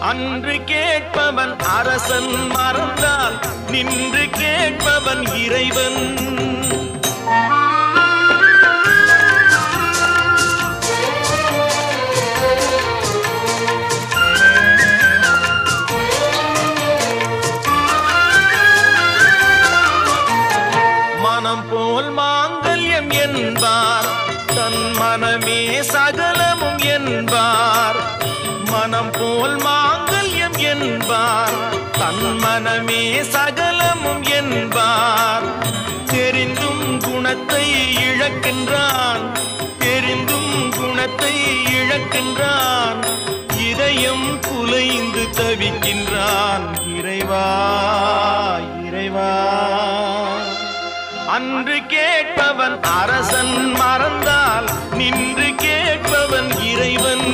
அன்று கேட்பவன் அரசன் மறந்தால் நின்று கேட்பவன் இறைவன். மனம் போல் மாங்கல்யம் என்பார், தன் மனமே சகலமும் என்பார். மனம் போல் மாங்கல்யம் என்பார், தன் மனமே சகலமும் என்பார். தெரிந்தும் குணத்தை இழக்கின்றான், தெரிந்தும் குணத்தை இழக்கின்றான். இதயம் குலைந்து தவிக்கின்றான். இறைவா இறைவா, அன்று கேட்பவன் அரசன் மறந்தால் நின்று கேட்பவன் இறைவன்.